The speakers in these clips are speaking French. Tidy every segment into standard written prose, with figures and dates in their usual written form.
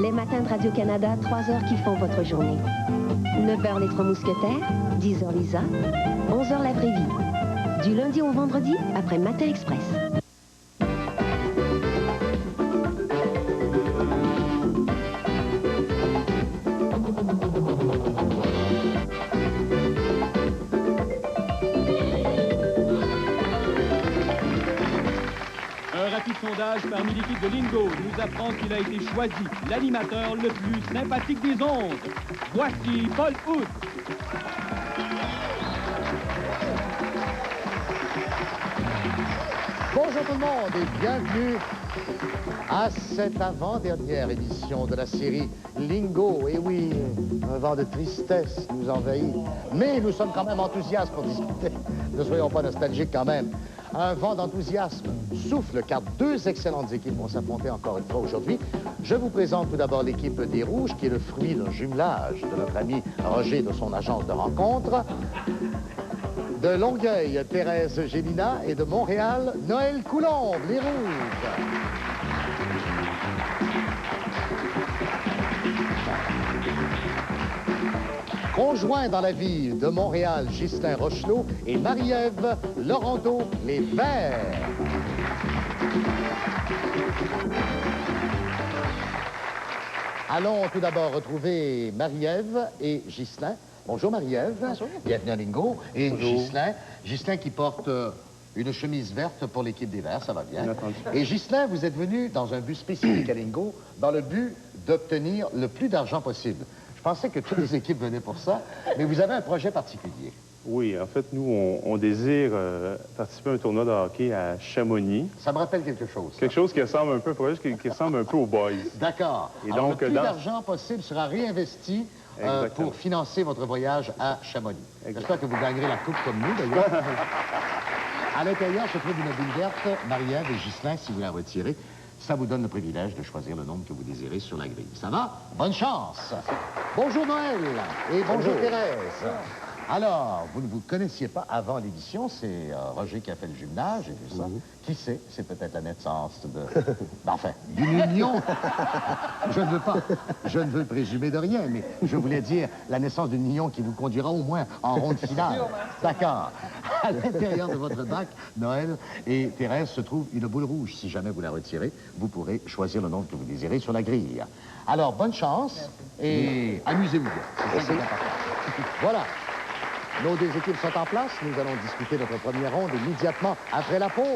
Les matins de Radio-Canada, 3 heures qui font votre journée. 9h les Trois Mousquetaires, 10h Lisa, 11h la vraie vie. Du lundi au vendredi, après Matin Express. Sondage parmi l'équipe de Lingo nous apprend qu'il a été choisi l'animateur le plus sympathique des ondes. Voici Paul Hood. Bonjour tout le monde et bienvenue à cette avant-dernière édition de la série Lingo. Et oui, un vent de tristesse nous envahit, mais nous sommes quand même enthousiastes pour discuter. Ne soyons pas nostalgiques quand même. Un vent d'enthousiasme souffle car deux excellentes équipes vont s'affronter encore une fois aujourd'hui. Je vous présente tout d'abord l'équipe des Rouges qui est le fruit d'un jumelage de notre ami Roger de son agence de rencontre. De Longueuil, Thérèse Gélina et de Montréal, Noël Coulombe, les Rouges. Conjoints dans la ville de Montréal, Ghislain Rochelot et Marie-Ève Laurenteau, les Verts. Allons tout d'abord retrouver Marie-Ève et Ghislain. Bonjour Marie-Ève. Bonjour. Bienvenue à Lingo. Et Bonjour. Ghislain qui porte une chemise verte pour l'équipe des Verts, ça va bien. Et Ghislain, vous êtes venu dans un but spécifique à Lingo, dans le but d'obtenir le plus d'argent possible. Je pensais que toutes les équipes venaient pour ça, mais vous avez un projet particulier. Oui, en fait, nous, on désire participer à un tournoi de hockey à Chamonix. Ça me rappelle quelque chose. Quelque chose qui ressemble un peu, qui ressemble un peu aux Boys. D'accord. Et Alors, donc, le plus d'argent possible sera réinvesti pour financer votre voyage à Chamonix. J'espère que vous gagnerez la coupe comme nous, d'ailleurs. À l'intérieur se trouve une bulle verte. Marie-Ève et Ghislain, si vous la retirez, ça vous donne le privilège de choisir le nombre que vous désirez sur la grille. Ça va? Bonne chance! Bonjour Noël et bonjour Thérèse. Alors, vous ne vous connaissiez pas avant l'édition, c'est Roger qui a fait le jumelage et tout ça. Qui sait? C'est peut-être la naissance de... enfin, d'une union. Je ne veux présumer de rien, mais je voulais dire la naissance d'une union qui vous conduira au moins en ronde finale. D'accord. À l'intérieur de votre bac, Noël et Thérèse, se trouve une boule rouge. Si jamais vous la retirez, vous pourrez choisir le nombre que vous désirez sur la grille. Alors, bonne chance et amusez-vous bien. C'est ça qui est important. Voilà. Nos deux équipes sont en place. Nous allons discuter notre première ronde immédiatement après la pause.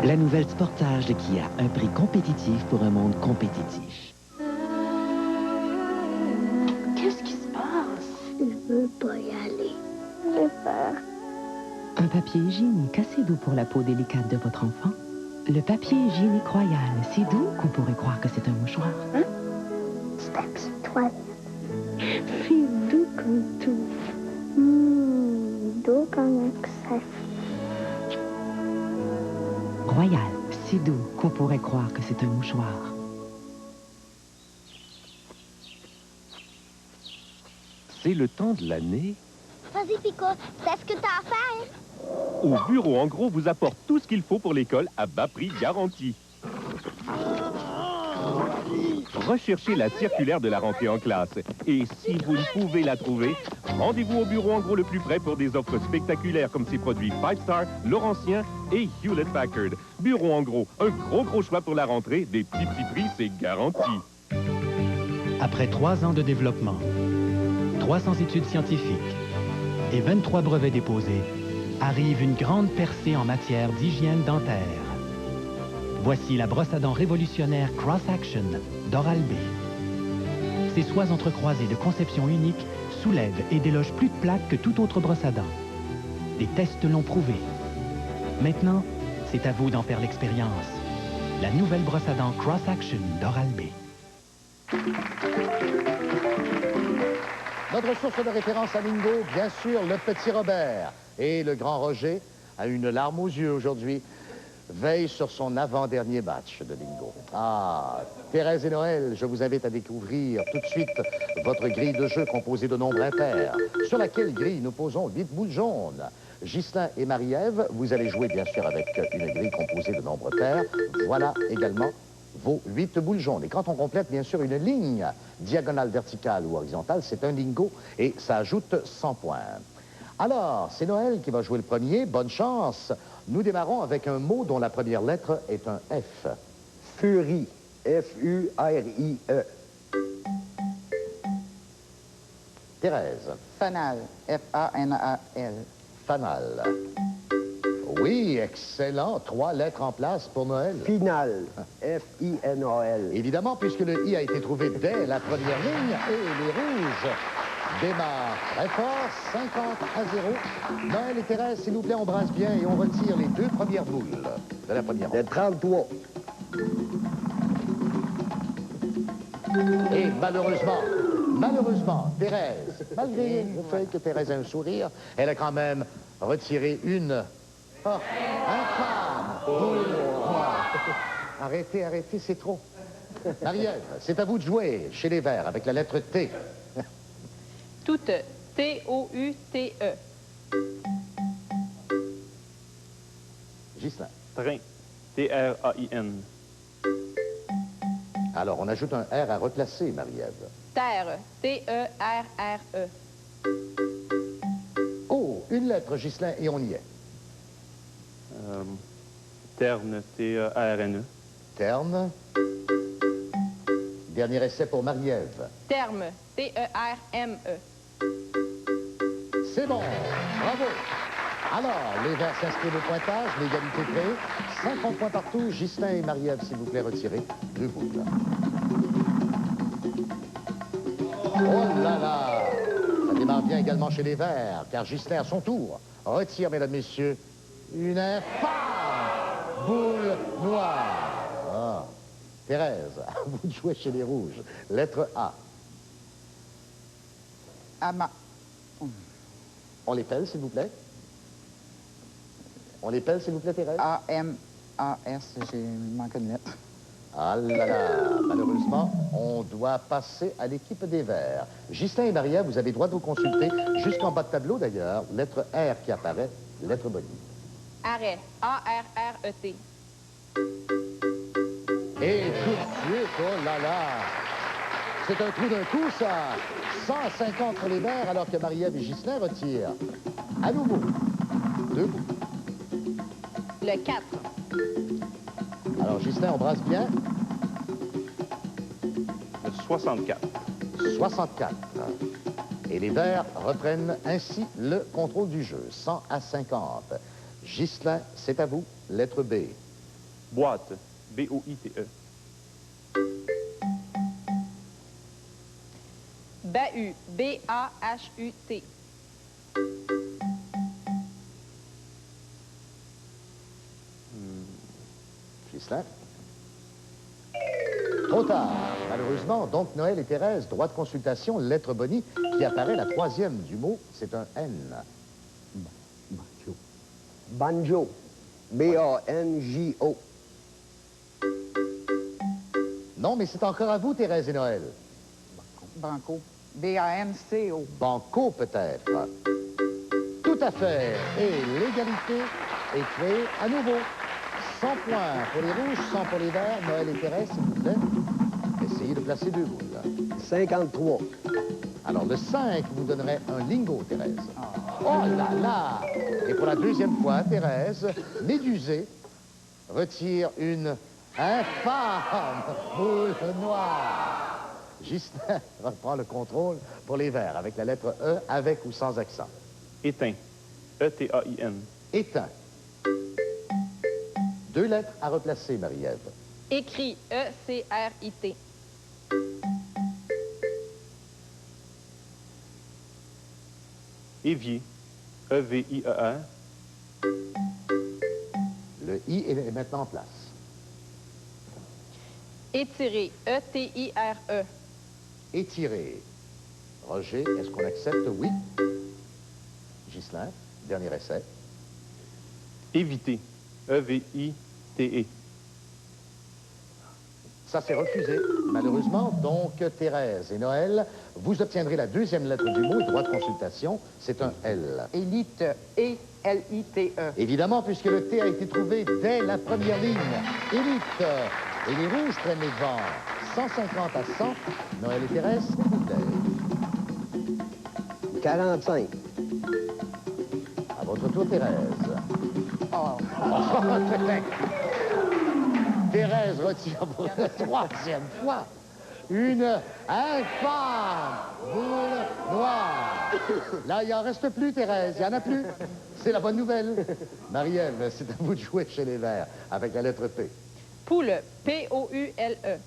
La nouvelle Sportage de Kia, un prix compétitif pour un monde compétitif. Qu'est-ce qui se passe? Je veux pas y aller. J'ai peur. Un papier hygiénique assez doux pour la peau délicate de votre enfant. Le papier hygiénique royal, si doux qu'on pourrait croire que c'est un mouchoir. Hein? C'est un petit toilette. C'est doux comme tout. Doux comme un excès. Royal, si doux qu'on pourrait croire que c'est un mouchoir. C'est le temps de l'année. Vas-y, Pico, c'est ce que t'as à faire. Au Bureau En Gros vous apporte tout ce qu'il faut pour l'école à bas prix garanti. Recherchez la circulaire de la rentrée en classe. Et si vous ne pouvez la trouver, rendez-vous au Bureau En Gros le plus près pour des offres spectaculaires comme ces produits 5 Star, Laurentien et Hewlett-Packard. Bureau En Gros, un gros choix pour la rentrée. Des petits prix, c'est garanti. Après 3 ans de développement, 300 études scientifiques et 23 brevets déposés, arrive une grande percée en matière d'hygiène dentaire. Voici la brosse à dents révolutionnaire Cross Action d'Oral-B. Ces soies entrecroisées de conception unique soulèvent et délogent plus de plaques que toute autre brosse à dents. Les tests l'ont prouvé. Maintenant, c'est à vous d'en faire l'expérience. la nouvelle brosse à dents Cross Action d'Oral-B. Notre source de référence à Lingo, bien sûr, le petit Robert. Et le grand Roger a une larme aux yeux aujourd'hui, veille sur son avant-dernier match de Lingo. Ah, Thérèse et Noël, je vous invite à découvrir tout de suite votre grille de jeu composée de nombres impairs. Sur laquelle grille nous posons 8 boules jaunes. Ghislain et Marie-Ève, vous allez jouer bien sûr avec une grille composée de nombres pairs. Voilà également vos 8 boules jaunes. Et quand on complète bien sûr une ligne diagonale, verticale ou horizontale, c'est un lingo et ça ajoute 100 points. Alors, c'est Noël qui va jouer le premier. Bonne chance. Nous démarrons avec un mot dont la première lettre est un F. Furie. F-U-R-I-E. Thérèse. Fanal. F-A-N-A-L. Fanal. Oui, excellent. 3 lettres en place pour Noël. Finale. F-I-N-A-L. Évidemment, puisque le I a été trouvé dès la première ligne et les rouges démarrent très fort, 50-0. Noël et Thérèse, s'il vous plaît, on brasse bien et on retire les 2 premières boules de la première. Le 33. Et malheureusement, Thérèse, malgré le fait que Thérèse a un sourire, elle a quand même retiré une... Oh, infâme boule noire. Arrêtez, c'est trop. Marie-Ève, c'est à vous de jouer chez les Verts avec la lettre T. Toute. T-O-U-T-E. Ghislain. Train. T-R-A-I-N. Alors, on ajoute un R à replacer, Marie-Ève. Terre. T-E-R-R-E. Oh, une lettre, Ghislain, et on y est. Terne. T-E-R-N-E. Terne. Dernier essai pour Marie-Ève. Terme. T-E-R-M-E. C'est bon, bravo. Alors, les Verts s'inscrivent au pointage, l'égalité créée. 50 points partout. Ghislain et Marie-Ève, s'il vous plaît, retirez 2 boules. Oh là là! Ça démarre bien également chez les Verts, car Ghislain, à son tour, retire, mesdames, messieurs, une infâme boule noire. Ah. Thérèse, à vous de jouer chez les Rouges. Lettre A. Ama. On les pèle, s'il vous plaît? On les pèle, s'il vous plaît, Thérèse? A-M-A-S, j'ai manqué une lettre. Ah là là, malheureusement, on doit passer à l'équipe des Verts. Ghislain et Marie-Ève, vous avez droit de vous consulter jusqu'en bas de tableau, d'ailleurs. Lettre R qui apparaît, lettre bonnie. Arrêt. A-R-R-E-T. Et tout de suite, oh là là, c'est un trou d'un coup, ça. 150 pour les Verts, alors que Marie-Ève et Ghislain retirent. À nouveau, 2 bouts. Le 4. Alors, Ghislain, on brasse bien. Le 64. 64. Et les Verts reprennent ainsi le contrôle du jeu, 100 à 50. Ghislain, c'est à vous, lettre B. Boîte. B-O-I-T-E. Bahut. B-A-H-U-T. Ghislain. Trop tard, malheureusement. Donc, Noël et Thérèse, droit de consultation, lettre bonnie, qui apparaît la 3e du mot, c'est un N. Banjo. Banjo. B-A-N-J-O. Non, mais c'est encore à vous, Thérèse et Noël. Banco. B-A-N-C-O. Banco, peut-être. Tout à fait. Et l'égalité est créée à nouveau. 100 points pour les rouges, 100 pour les verts. Noël et Thérèse, s'il vous plaît. Essayez de placer 2 boules. 53. Alors, le 5 vous donnerait un lingot, Thérèse. Oh là là! Et pour la 2e fois, Thérèse, médusée, retire une infâme boule noire. Ghislain reprend le contrôle pour les verts avec la lettre E, avec ou sans accent. Éteint. E-T-A-I-N. Éteint. 2 lettres à replacer, Marie-Ève. Écrit. E-C-R-I-T. Évier. E-V-I-E-R. Le I est maintenant en place. Étiré, E-T-I-R-E. Étiré. Roger, est-ce qu'on accepte? Oui. Ghislain, dernier essai. Éviter. E-V-I-T-E. Ça, c'est refusé, malheureusement. Donc, Thérèse et Noël, vous obtiendrez la deuxième lettre du mot, droit de consultation. C'est un L. Élite, E-L-I-T-E. Évidemment, puisque le T a été trouvé dès la première ligne. Élite. Et les rouges prennent les devants. 150 à 100. Noël et Thérèse, s'il vous plaît. 45. À votre tour, Thérèse. Oh. Thérèse retire pour la troisième fois une infâme boule noire. Là, il n'en reste plus, Thérèse. Il n'y en a plus. C'est la bonne nouvelle. Marie-Ève, c'est à vous de jouer chez les Verts avec la lettre P. Poule, P-O-U-L-E.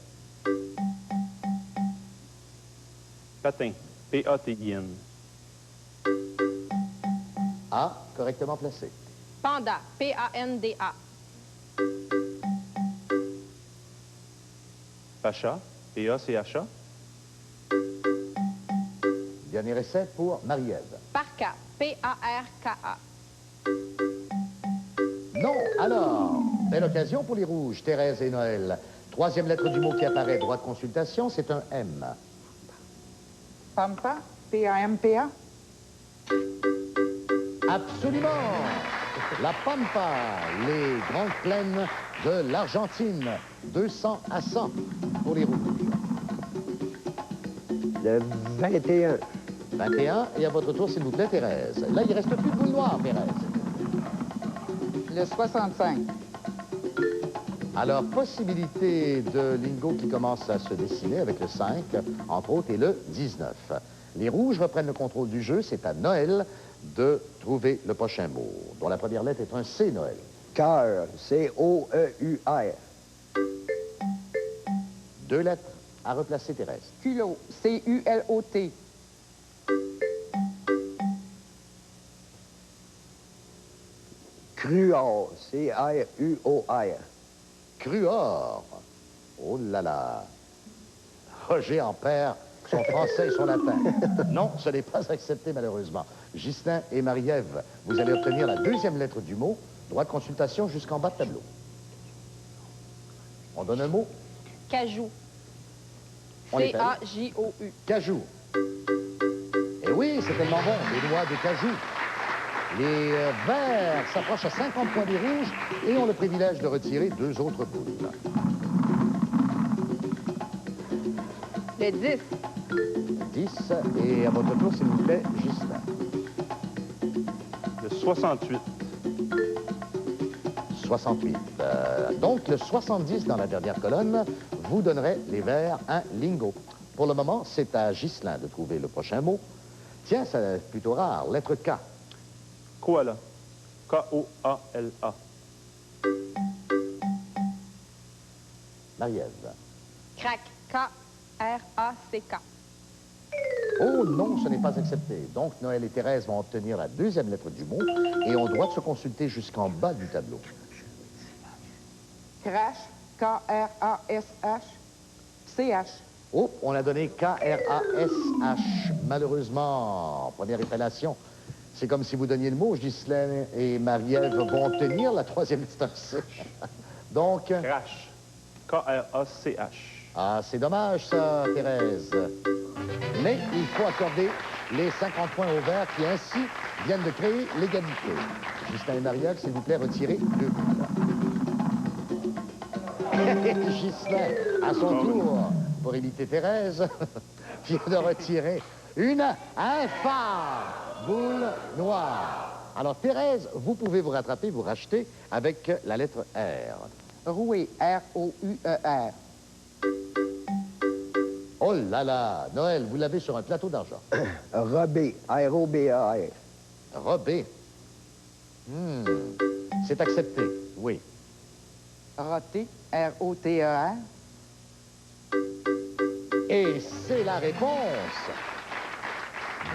Patin. P-A-T-I-N. A, correctement placé. Panda, P-A-N-D-A. Pacha. P-A-C-H-A. Dernier essai pour Marie-Ève. Parka, P-A-R-K-A. Non, alors, belle occasion pour les rouges, Thérèse et Noël. Troisième lettre du mot qui apparaît, droit de consultation, c'est un M. Pampa, P-A-M-P-A. Absolument. La Pampa, les grandes plaines de l'Argentine. 200 à 100 pour les rouges. Le 21. 21, et à votre tour, s'il vous plaît, Thérèse. Là, il ne reste plus de boule noire, Thérèse. Le 65. Alors, possibilité de lingo qui commence à se dessiner avec le 5, entre autres, et le 19. Les rouges reprennent le contrôle du jeu. C'est à Noël de trouver le prochain mot, dont la première lettre est un C, Noël. Cœur, C-O-E-U-R. Deux lettres à replacer, Thérèse. Culot, C-U-L-O-T. Cruor, C-R-U-O-R. Cruor. Oh là là. Roger en perd son français et son latin. Non, ce n'est pas accepté, malheureusement. Ghislain et Marie-Ève, vous allez obtenir la deuxième lettre du mot. Droit de consultation jusqu'en bas de tableau. On donne un mot? Cajou. On les C-A-J-O-U. Cajou. Et oui, c'est tellement bon, les noix de cajou. Les verts s'approchent à 50 points des rouges et ont le privilège de retirer deux autres boules. Le 10. 10, et à votre tour, s'il vous plaît, Ghislain. Le 68. 68. Donc, le 70 dans la dernière colonne vous donnerait les verts un lingo. Pour le moment, c'est à Ghislain de trouver le prochain mot. Tiens, c'est plutôt rare. Lettre K. Koala. K-O-A-L-A. Marie-Ève. Crac, K-R-A-C-K. Oh non, ce n'est pas accepté. Donc, Noël et Thérèse vont obtenir la deuxième lettre du mot et on doit se consulter jusqu'en bas du tableau. Crash, K-R-A-S-H-C-H. Oh, on a donné K-R-A-S-H. Malheureusement, première épellation. C'est comme si vous donniez le mot. Ghislain et Marie-Ève vont obtenir la troisième lettre C. Donc... Crash. K-R-A-C-H. Ah, c'est dommage, ça, Thérèse. Mais il faut accorder les 50 points aux verts qui, ainsi, viennent de créer l'égalité. Ghislain et Marie-Ève, s'il vous plaît, retirez 2 boules. Ghislain, à son tour, pour imiter Thérèse, vient de retirer une infâme boule noire. Alors, Thérèse, vous pouvez vous rattraper, vous racheter avec la lettre R. Roué, R-O-U-E-R. Oh là là, Noël, vous l'avez sur un plateau d'argent. Robé, R-O-B-A-R. Robé. C'est accepté, oui. Roté, R-O-T-E-R. Et c'est la réponse.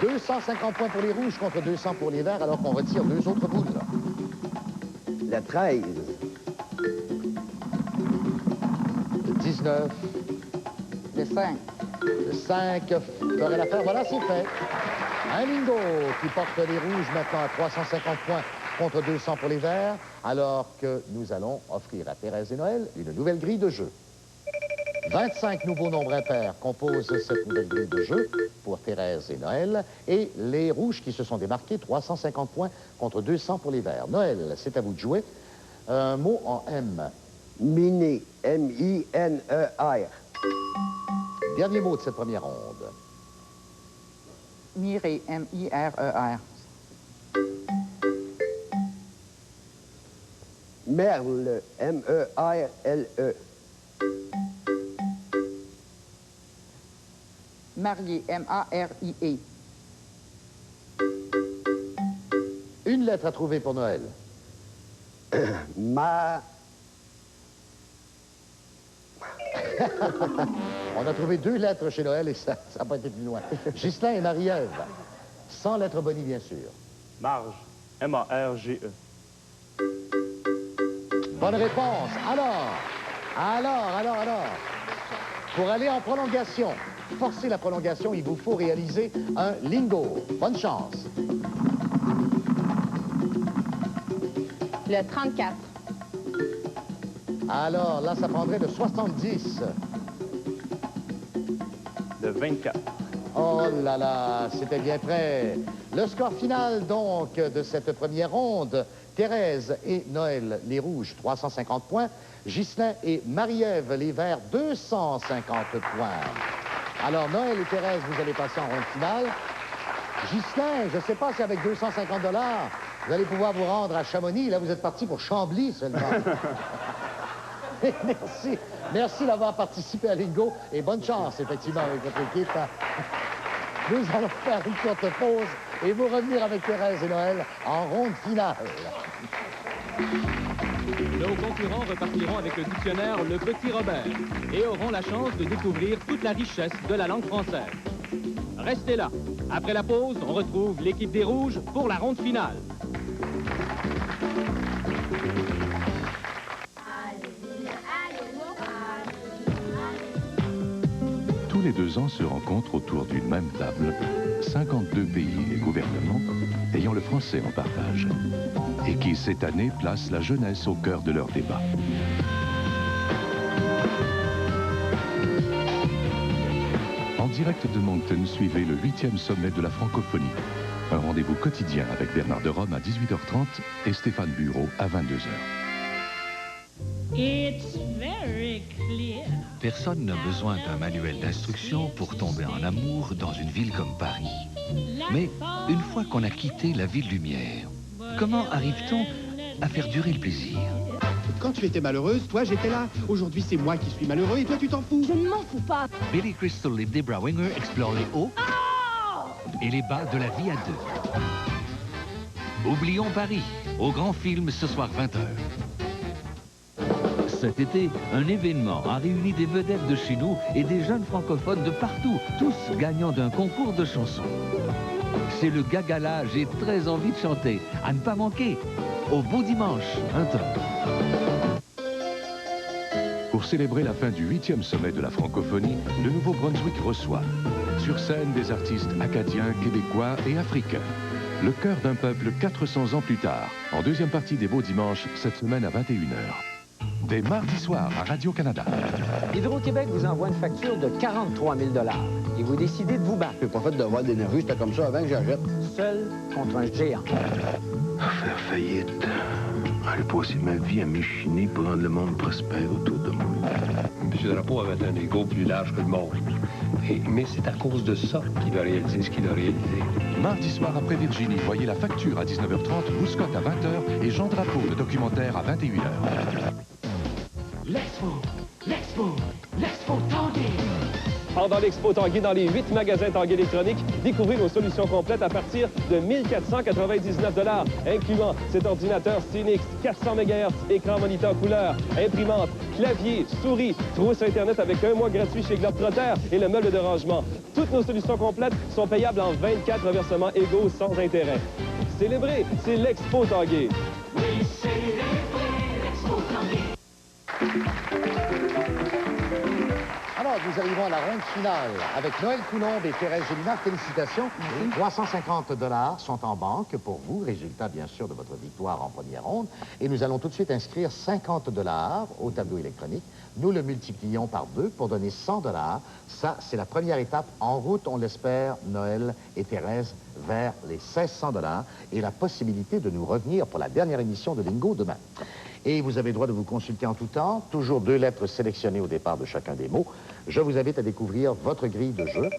250 points pour les rouges contre 200 pour les verts, alors qu'on retire 2 autres boules. Le 13. Le 19. Le 5. Le 5 ferait l'affaire. Voilà, c'est fait. Un lingot qui porte les rouges maintenant à 350 points contre 200 pour les verts, alors que nous allons offrir à Thérèse et Noël une nouvelle grille de jeu. 25 nouveaux nombres impairs composent cette nouvelle grille de jeu pour Thérèse et Noël, et les rouges qui se sont démarqués, 350 points contre 200 pour les verts. Noël, c'est à vous de jouer. Un mot en M. Miner. M-I-N-E-R. Dernier mot de cette première ronde. Mirer. M-I-R-E-R. Merle. M-E-R-L-E. Marié. M-A-R-I-E. Une lettre à trouver pour Noël. On a trouvé 2 lettres chez Noël et ça n'a pas été plus loin. Ghislain et Marie-Ève. 100 lettres bonies, bien sûr. Marge. M-A-R-G-E. Bonne réponse. Alors. Pour aller en prolongation, forcer la prolongation, il vous faut réaliser un lingot. Bonne chance. Le 34. Alors, là, ça prendrait le 70. Le 24. Oh là là, c'était bien près. Le score final, donc, de cette première ronde, Thérèse et Noël, les rouges, 350 points. Ghislain et Marie-Ève, les verts, 250 points. Alors, Noël et Thérèse, vous allez passer en ronde finale. Ghislain, je ne sais pas si avec 250 $, vous allez pouvoir vous rendre à Chamonix. Là, vous êtes parti pour Chambly seulement. Merci. Merci d'avoir participé à Lingo et bonne chance, effectivement, avec votre équipe. Nous allons faire une courte pause et vous revenir avec Thérèse et Noël en ronde finale. Nos concurrents repartiront avec le dictionnaire Le Petit Robert et auront la chance de découvrir toute la richesse de la langue française. Restez là. Après la pause, on retrouve l'équipe des Rouges pour la ronde finale. Tous les 2 ans se rencontrent autour d'une même table 52 pays et gouvernements ayant le français en partage et qui, cette année, placent la jeunesse au cœur de leurs débats. En direct de Moncton, suivez le 8e sommet de la francophonie. Un rendez-vous quotidien avec Bernard de Rome à 18h30 et Stéphane Bureau à 22h. Personne n'a besoin d'un manuel d'instruction pour tomber en amour dans une ville comme Paris. Mais une fois qu'on a quitté la ville lumière, comment arrive-t-on à faire durer le plaisir? Quand tu étais malheureuse, toi, j'étais là. Aujourd'hui, c'est moi qui suis malheureux et toi, tu t'en fous. Je ne m'en fous pas. Billy Crystal et Debra Winger explorent les hauts et les bas de la vie à deux. Oublions Paris, au grand film ce soir 20h. Cet été, un événement a réuni des vedettes de chez nous et des jeunes francophones de partout, tous gagnant d'un concours de chansons. C'est le Gagala, j'ai très envie de chanter. À ne pas manquer, au beau dimanche, 20h. Pour célébrer la fin du 8e sommet de la francophonie, le Nouveau-Brunswick reçoit sur scène des artistes acadiens, québécois et africains. Le cœur d'un peuple 400 ans plus tard, en deuxième partie des Beaux Dimanches, cette semaine à 21h. Dès mardi soir à Radio-Canada. Hydro-Québec vous envoie une facture de 43 000 $ et vous décidez de vous battre. J'ai pas fait de devoir d'énergie, c'était comme ça avant que j'achète. Seul contre un géant. Faire faillite. J'ai passé ma vie à m'échiner pour rendre le monde prospère autour de moi. M. Drapeau avait un égo plus large que le monde. Mais c'est à cause de ça qu'il a réalisé ce qu'il a réalisé. Mardi soir après Virginie, voyez La Facture à 19h30, Bouscotte à 20h et Jean Drapeau, le documentaire à 21h. L'expo Tanguay. Pendant l'Expo Tanguay, dans les 8 magasins Tanguay électroniques, découvrez nos solutions complètes à partir de 1 499 $, incluant cet ordinateur Cynix, 400 MHz, écran moniteur couleur, imprimante, clavier, souris, trousse Internet avec 1 mois gratuit chez Globetrotter et le meuble de rangement. Toutes nos solutions complètes sont payables en 24 reversements égaux sans intérêt. Célébrez, c'est l'Expo Tanguay. Oui, célébrez l'Expo Tanguay. Alors, nous arrivons à la ronde finale avec Noël Coulombe et Thérèse Gélinas. Félicitations. 350 $ sont en banque pour vous, résultat bien sûr de votre victoire en première ronde. Et nous allons tout de suite inscrire 50 $ au tableau électronique. Nous le multiplions par 2 pour donner 100 $. Ça, c'est la première étape. En route, on l'espère, Noël et Thérèse, vers les 1600 $ et la possibilité de nous revenir pour la dernière émission de Lingo demain. Et vous avez le droit de vous consulter en tout temps, toujours 2 lettres sélectionnées au départ de chacun des mots. Je vous invite à découvrir votre grille de jeu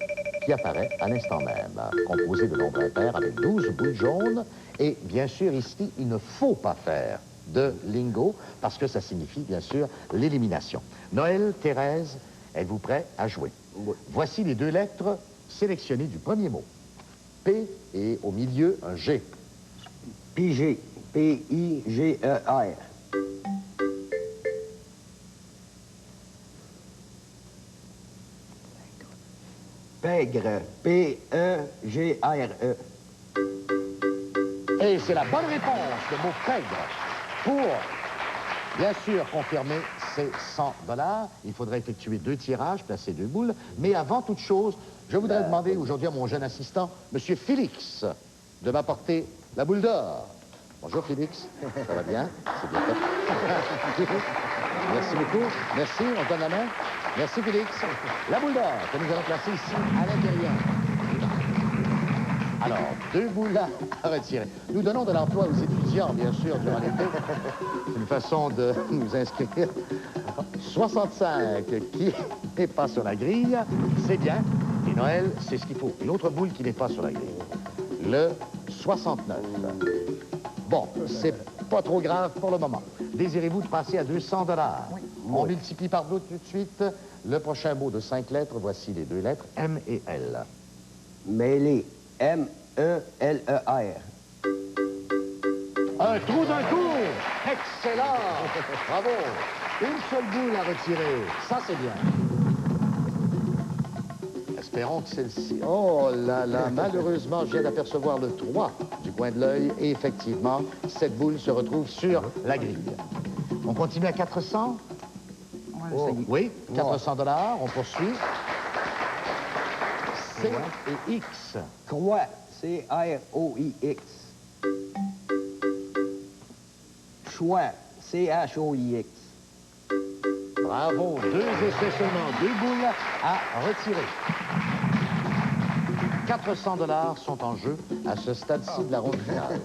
qui apparaît à l'instant même, composée de nombres impairs avec 12 boules jaunes. Et bien sûr, ici, il ne faut pas faire de lingo parce que ça signifie, bien sûr, l'élimination. Noël, Thérèse, êtes-vous prêts à jouer? Oui. Voici les 2 lettres sélectionnées du premier mot. P et au milieu, un G. Piger. P-I-G-E-R. Pègre. P-E-G-R-E. Et c'est la bonne réponse, le mot pègre. Pour, bien sûr, confirmer ces 100 $, il faudrait effectuer 2 tirages, placer 2 boules. Mais avant toute chose, je voudrais demander aujourd'hui à mon jeune assistant, M. Félix, de m'apporter la boule d'or. Bonjour Félix, ça va bien? C'est bien fait. Merci beaucoup. Merci, on donne la main. Merci Félix. La boule d'or que nous allons placer ici à l'intérieur. Alors, 2 boules là à retirer. Nous donnons de l'emploi aux étudiants, bien sûr, durant l'été. C'est une façon de nous inscrire. 65 qui n'est pas sur la grille, c'est bien. Et Noël, c'est ce qu'il faut. Une autre boule qui n'est pas sur la grille. Le 69. Bon, c'est pas trop grave pour le moment. Désirez-vous de passer à 200 $? Oui. On multiplie par 2 tout de suite. Le prochain mot de 5 lettres, voici les 2 lettres, M et L. Mêlé. M-E-L-E-R. Un trou d'un coup! Excellent! Bravo! Une seule boule à retirer. Ça, c'est bien. Espérons que celle-ci... Oh là là, malheureusement, je viens d'apercevoir le 3 du coin de l'œil. Et effectivement, cette boule se retrouve sur la grille. On continue à 400? Oh, oui, 400 $. On poursuit. C et X. Croix. C-R-O-I-X. Choix. C-H-O-I-X. Bravo. 2 essais seulement. 2 boules à retirer. 400 $ sont en jeu à ce stade-ci de la ronde finale.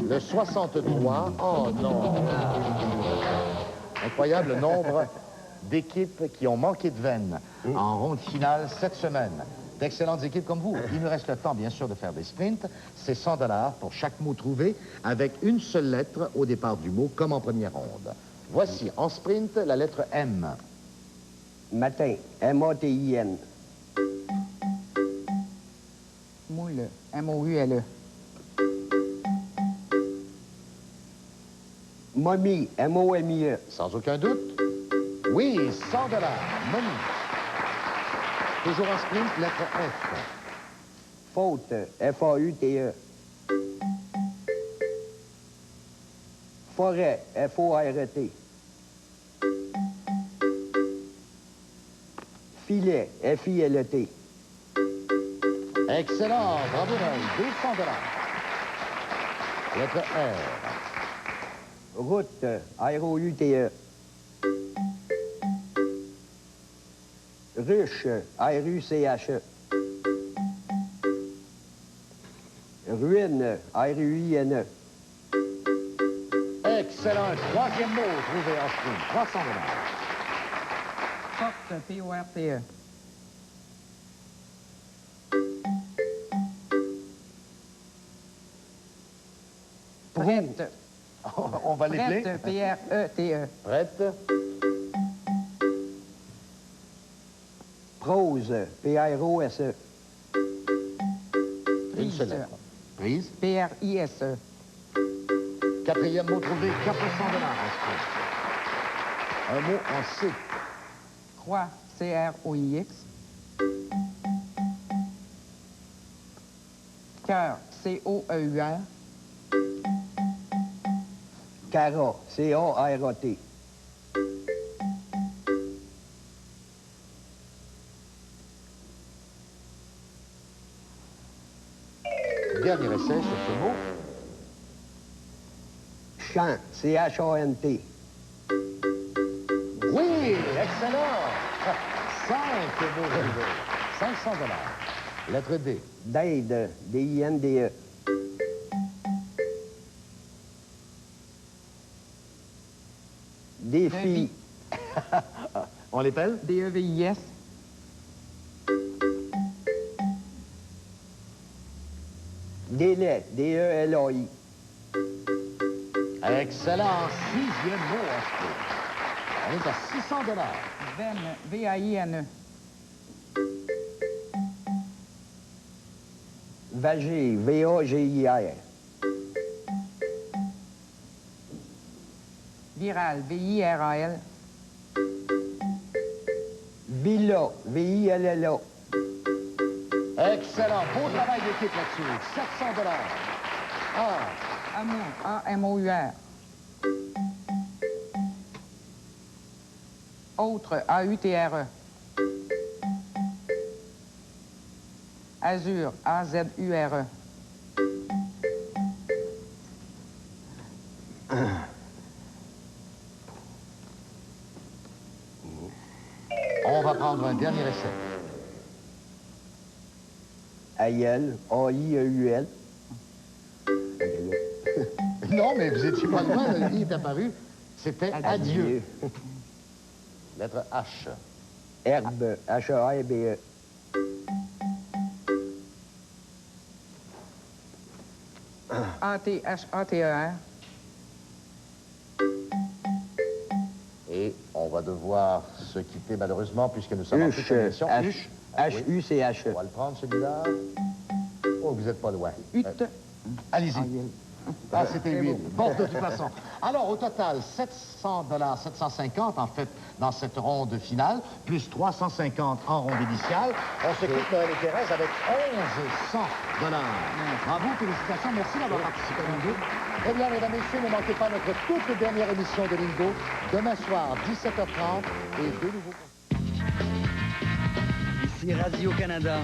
Le 63. Oh non. Incroyable nombre d'équipes qui ont manqué de veine en ronde finale cette semaine. D'excellentes équipes comme vous. Il nous reste le temps, bien sûr, de faire des sprints. C'est 100 $ pour chaque mot trouvé, avec une seule lettre au départ du mot, comme en première ronde. Voici, en sprint, la lettre M. Matin. M-A-T-I-N. Moule. M-O-U-L-E. Momie. M-O-M-I-E. Sans aucun doute. Oui, 100 $. Momie. Toujours en sprint, lettre F. Faute. F-A-U-T-E. Forêt. F-O-R-E-T. Filet. F-I-L-E-T. Excellent. Bravo, Noël. 200 $. Lettre R. Route. R-O-U-T-E. Ruche. R-U-C-H-E. Ruine. R-U-I-N-E. Excellent. Troisième mot trouvé en sprint. 300 $. Porte. P-O-R-T-E. Prête. On va l'épeler. Prête. P-R-E-T-E. Prête. Prose. P-R-O-S-E. Une seule lettre. Prise. P-R-I-S-E. Quatrième mot trouvé, 400 $. Un mot en C. Croix. C-R-O-I-X. Cœur. C-O-E-U-R. Cara. C-A-R-A-T. dernier essai sur ce mot. Chant, C-H-A-N-T. Oui, excellent. 5 mots élevés. 500 $. Lettre D. Dinde, D-I-N-D-E. Défi. On l'épelle? D-E-V-I-S. Délai, D-E-L-A-I. Excellent. 6e mot acheté. On est à 600 $. Vaine, V-A-I-N-E. Vagé, V-A-G-I-R. Viral, V-I-R-A-L. Villa, V-I-L-L-A. Excellent. Beau travail d'équipe là-dessus. 700 $. Ah. Amour, A-M-O-U-R. Autre, A-U-T-R-E. Azur, A-Z-U-R-E. On va prendre un dernier essai. Aïeul, A-I-E-U-L. Non, mais vous étiez pas loin, le I est apparu. C'était adieu. Lettre H. Herbe, H-A-R-B-E. A-T-H-A-T-E-R. Et on va devoir se quitter malheureusement puisque nous sommes en toute émission. H-U-C-H. On va le prendre celui-là. Oh, vous n'êtes pas loin. Allez-y. Ah, c'était huile. Bon, de toute façon. Alors, au total, 700 $, 750 en fait, dans cette ronde finale, plus 350 en ronde initiale. On se quitte, Noël et Thérèse, avec 1100 $. Bravo, félicitations, merci d'avoir participé à Lingo. Eh bien, mesdames et messieurs, ne manquez pas notre toute dernière émission de Lingo, demain soir, 17h30, et de nouveaux... Ici Radio-Canada.